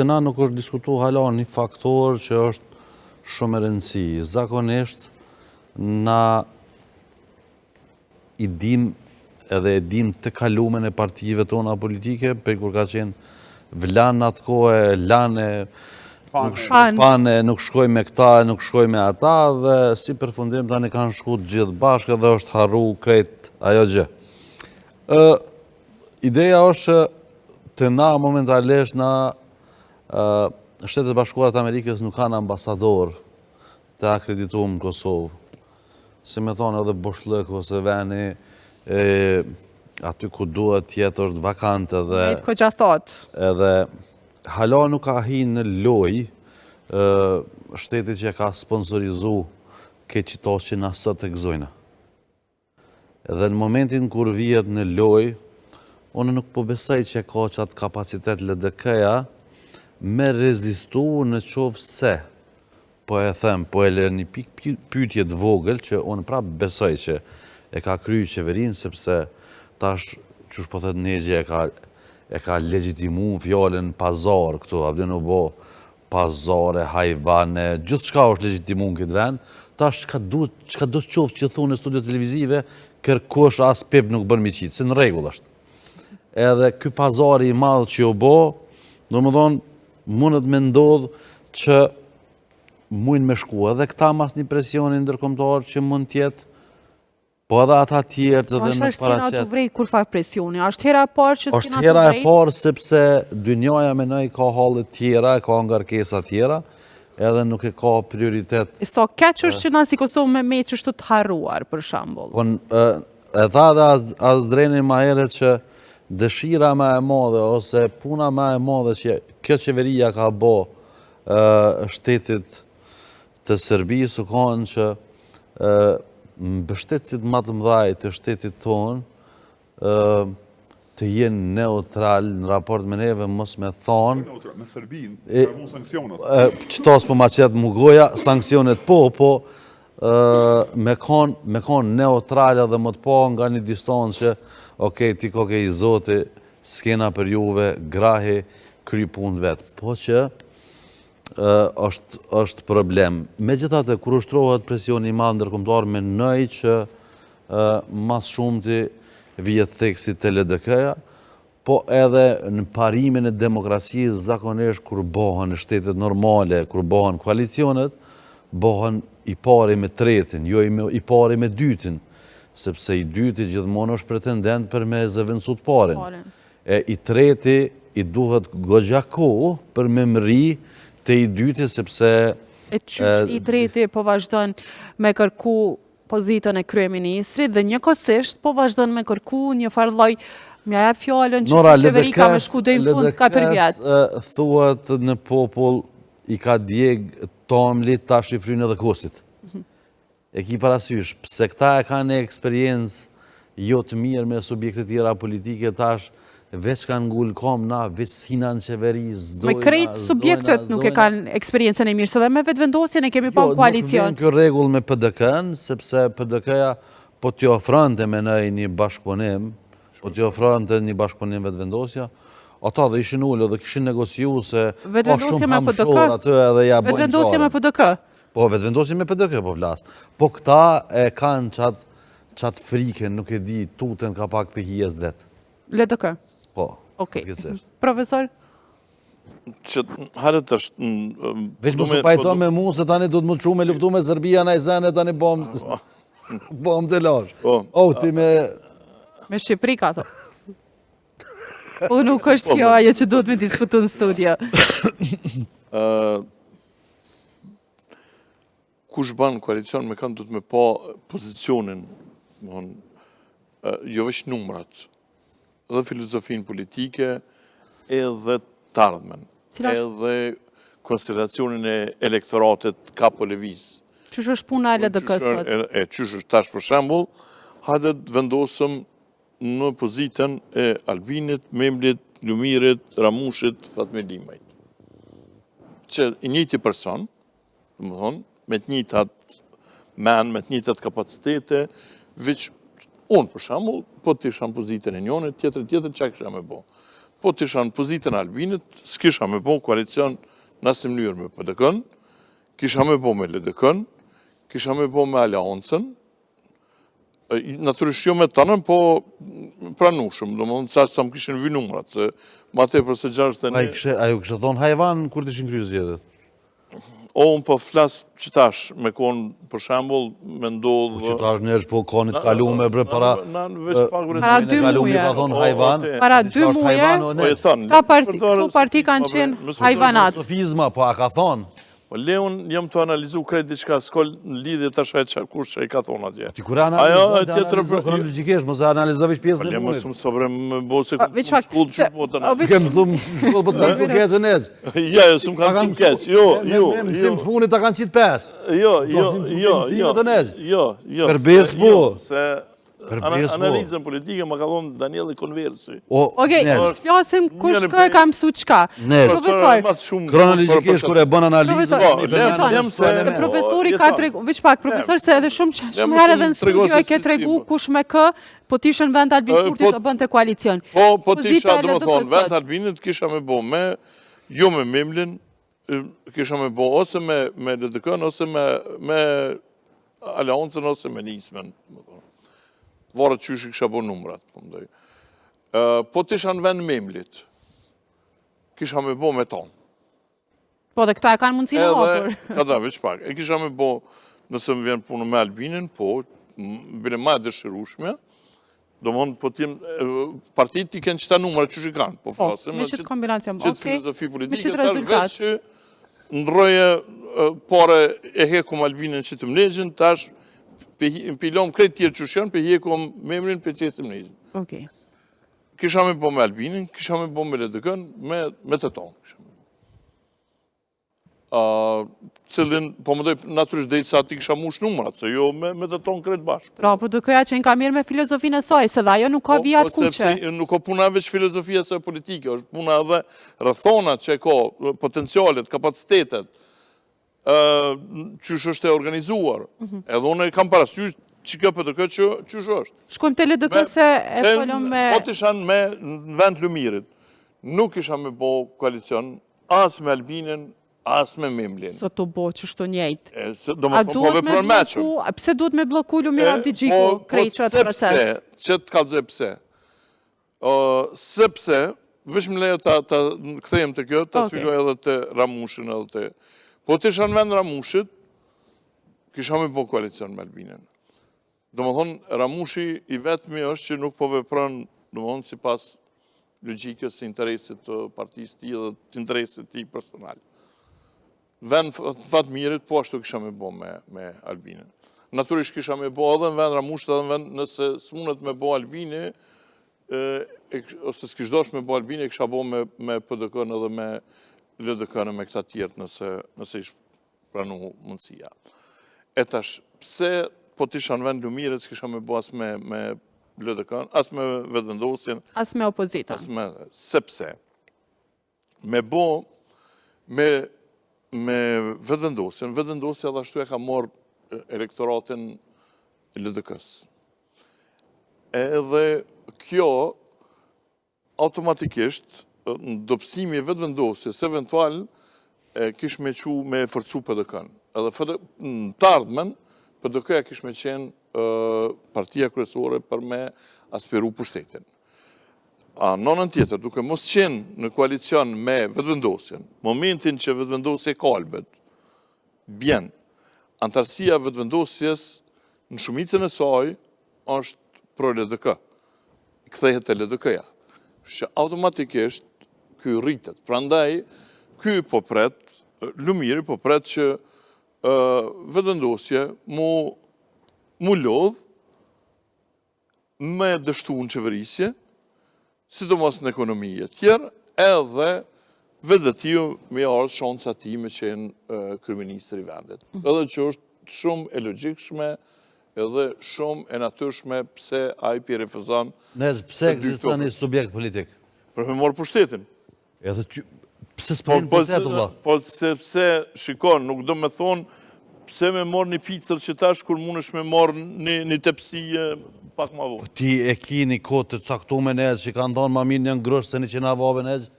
të na nuk është diskutu hala një faktor që është shumë e rëndësi. Zakonisht, na i dim edhe e dim të kalumen e partijive tona politike, për kur ka qenë vlan atë kohë, lane, nuk shkoj me këta, nuk shkoj me ata, dhe si përfundim tani kanë shku të gjithë bashkë dhe është harru krejt ajo gjë. Ideja është të na momentalisht Shtetet Bashkuara të Amerikës nuk kanë ambasador të akredituar në Kosovë. Si me thonë edhe Boshllëk ose veni aty ku duhet tjetë është vakante edhe hala nuk ka hi në loj shteti që ka sponsorizu këtë qito që na sot të gëzojna. Edhe në momentin kur vijet në loj, unë nuk po besoj që ka qatë kapacitet LDK-ja me rezistu në qovë se, po e them, po e lë një pyetje të vogël që unë prap besoj që e ka kryu qeverinë, sepse tash, qësh po thët Negje, e ka legjitimu fjallën pazar këtu, abdi në bo pazare, hajvane, gjithë shka është legjitimu në këtë vend, tash qka do të qoftë që thunë në studio televizive, kërkosh as pip nuk bën mi qitë, se në regull është. Edhe ky pazari i madhë që jo bo, do më thonë, mundet me ndodhë që mujnë me shku edhe këta mas një presionin ndërkombëtar që mund tjetë, po edhe ata tjerë të dhe në paracet. Ashtë s'kena të vrej kur farë presioni, ashtë hera e parë që s'kena të vrej? Ashtë hera e parë sepse dynjaja menoj ka halët tjera, ka ngarkesa tjera, edhe nuk e ka prioritet. So, keq është që na si Kosovë me qështu të harruar, për shambull? E tha dhe as dreni ma heret që dëshira ma e madhe, ose puna ma e madhe që kjo qeveria ka bo shtetit të Serbisë, u kanë që mbështetësit më të mëdhaj të shtetit tonë të jenë neutral në raport me neve, mos me thonë... Me Serbinë, të mu sankcionet. Qëtas po ma qëtë mugoja, sankcionet po, me konë neutral dhe më të po nga një distancë që okej, ti koke i zoti, s'kena për juve, grahi, kry punë vetë. Po që është problem. Me gjithate, kur ushtrohet presioni i madh ndërkombëtar, menoj që mas shumëti vijet theksi të LDK-ja, po edhe në parimin e demokracisë zakonisht kur bohen në shtetet normale, kur bohen koalicionet, bohen i pari me tretin, jo i pari me dytin, sepse i dyti gjithmonë është pretendent për me zëvendësut parin. I treti i duhet gogja kohë për me mëri të i dyti, sepse... I treti po vazhdojnë me kërku pozitën e kryeministrit dhe njëkohësisht po vazhdojnë me kërku një farlloj mjaja fjallën që qeveri ka me shku dhe i fund 4 vjetë. Thuat në popull i ka djeg Tomlit tash i frynë edhe Kosit. E ki parasysh, pse këta e ka një eksperiencë jo të mirë me subjekte tjera politike tash, veç kanë ngullë kom na, veç s'hina në qeveri, zdojna. Me krejt subjektet nuk e kanë eksperiencën e mirë, se dhe me vetëvendosjen e kemi pa në koalicion. Nuk vjen kjo regull me PDK-n, sepse PDK-ja po t'jo ofrante me nëj një bashkëpunim, po t'jo ofrante një bashkëpunim vetëvendosja, ata dhe ishin ullë dhe kishin negociu se po shumë hamshor atë edhe ja bojnë qarë. Vetëvendosje me PDK? Po, vetëvendosje me PDK po vlasë. Po këta e kanë qatë frike, nuk e di, tuten ka pak për hijes vetë. LDK? Po, këtësisht. Profesor? Që harët është... Veç mu së pajto me mu, se tani du të më të shumë me luftu me Serbia në i zene, tani bom të lash. O, ti me... Me Shqipëri ka to. Po nuk është kjo ajo që duhet me diskutu në studio. Kush banë koalicion me kanë du të me pa pozicionin, jo veç numrat, edhe filozofinë politike, edhe të ardhmen, edhe konstelacionin e elektoratet ka po lëviz. Qysh është puna e LDK-s sot? Qysh është tash për shembull, hajde të vendosëm në pozitën e Albinit, Memlit, Lumirit, Ramushit, Fatmir Limajt. Që i njëjti person, më thonë, me të njëjtat men, me të njëjtat kapacitete, veç unë për shembull, po të isha në pozitën e njënit, tjetër, që kisha me bo. po të isha në pozitën Albinit, s'kisha me bo koalicion në asë mënyrë me PDK-n, kisha me bo me LDK-n, kisha me bo me Aleancën, natyrisht jo me të tënën, po pranushëm, do më thënë sa më kishin vy numrat, se ma te përse 61... A ju kështë thonë hajvan kur të ishin kryu zgjedhjet? O, unë po flasë qëtash, me konë, për shambull, me ndodhë... Qëtash njerëz po konit kalume, bre, para... Para 2 muje. Para 2 muje, këto parti kanë qenë hajvanat. Sofizma, po a ka thonë? Leon, jam të analizu krejt diçka, s'koll në lidhje të shaj kush që i ka thonë atje. Ti kur analizu kronologikisht, mos e analizovish pjesën e punit. Mos më sobre më bo se shkull që po të analizu. Kemë mësumë shkull po të kanë fu keqë nëzë. Ja, jo, s'më kanë fu keqë, jo. Mësim të funit të kanë qitë 5. Jo. Përbes po. Analizën politike më ka thonë Danieli Konversi. Okej, flasim kush kë ka mësu qka. Profesor, kronologikisht kur e bën analizën. Profesori ka të regu, vish pak, profesor, se edhe shumë herë edhe në studio e ke të regu kush me kë, po t'ishë në vend Albin Kurti të bënd të koalicion. Po t'isha, do më thonë, vend Albinit kisha me bo me, jo me Memlin, kisha me bo ose me LDK-n, ose me Aleancën, ose me Nismen. Varët që kisha bo numrat, po mdoj. Po t'isha në vend Memlit, kisha me bo me tonë. Po dhe këta e kanë mundësi në hapër. Kada, veç pak. E kisha me bo, nëse më vjen punë me Albinin, po, bile ma dëshirushme, do mënë, po t'im, partit t'i kënë qëta numrat që që kanë, po flasim. Me qëtë kombinacion, qëtë filozofi politike, tash veç që ndroje pare e hekum Albinin që të mlegjën, tash pilom krejt tjerë që shënë, pe hekum Memrin për qesim mlegjën. Kisha me bo me Albinin, kisha me bo me LDK-n, me të tonë. Cilin, po më dojë, naturisht dhejtë sa ti kisha mush numrat, se jo me të tonë kretë bashkë. Pra, po të këja që në ka mirë me filozofinë e saj, se dhe ajo nuk ka vijat kuqe. Nuk ka puna veç filozofia se politike, është puna edhe rëthonat që e ka, potencialet, kapacitetet, qysh është e organizuar. Edhe unë e kam parasysh që kjo për të këtë qysh është. Shkojmë të LDK se e folëm me... Po të ishan me vend Lumirit, nuk isha me bo koalicion, as me Albinin, as me Memlin. Së të bo që shto njejt. Do më thonë po vepron meqëm. Pse duhet me bloku Lumira Abdigjiku krejt që atë proces? Që të kalëzhe pse? Sepse, vësh më lejo të këthejem të kjo, të spikoj edhe të Ramushin edhe të... Po të isha në vend Ramushit, kisha me bo koalicion me Albinin. Do më thonë, Ramushi i vetëmi është që nuk po vepron, do më thonë, si pas logikës, interesit të partisë ti dhe të interesit ti personal. Vend fatë mirit, po ashtu kisha me bo me Albinin. Naturisht kisha me bo edhe në vend Ramushit, edhe në vend nëse s'munët me bo Albini, ose s'kishdosh me bo Albini, kisha bo me PDK-n edhe me LDK-n me këta tjertë nëse ishë pranu mundësia. E tash, pse po t'isha në vend Lumirit, s'kisha me bo as me LDK-n, as me vetëvendosjen, as me opozita. Sepse, me bo, me vetëvendosjen, vetëvendosja dhe ashtu e ka morë elektoratin LDK-s. Edhe kjo, automatikisht, në dopsimi e vetëvendosjes, eventual, kish me qu me forcu PDK-n. Edhe në të ardhmen, PDK-ja kish me qenë partia kryesore për me aspiru pushtetin. Nonën tjetër, duke mos qenë në koalicion me vetëvendosjen, momentin që vetëvendosje kalbet, bjen, antarësia vetëvendosjes në shumicën e saj është pro LDK, këthehet e LDK-ja, që automatikisht ky rritet. Prandaj, ky po pret, Lumiri po pret që vetëvendosje mu lodh me dështu në qeverisje, sidomos në ekonomie tjerë, edhe vetëtiju me ardhë shansa ti me qenë kryeministri i vendit. Edhe që është shumë e logjikshme, edhe shumë e natyrshme pse a i pi refuzon... Nëzë, pse ekziston një subjekt politik? Për me morë pushtetin. Edhe që... Pse s'përin pushtetë, vla? Po sepse, shikon, nuk do me thonë pse me marrë një picër që tash kur mund është me marrë një tepsi pak ma vonë. Ti e ki një kohë të caktuar me nezë që kanë thonë ma mirë një ngrosh se një që na vave nezë?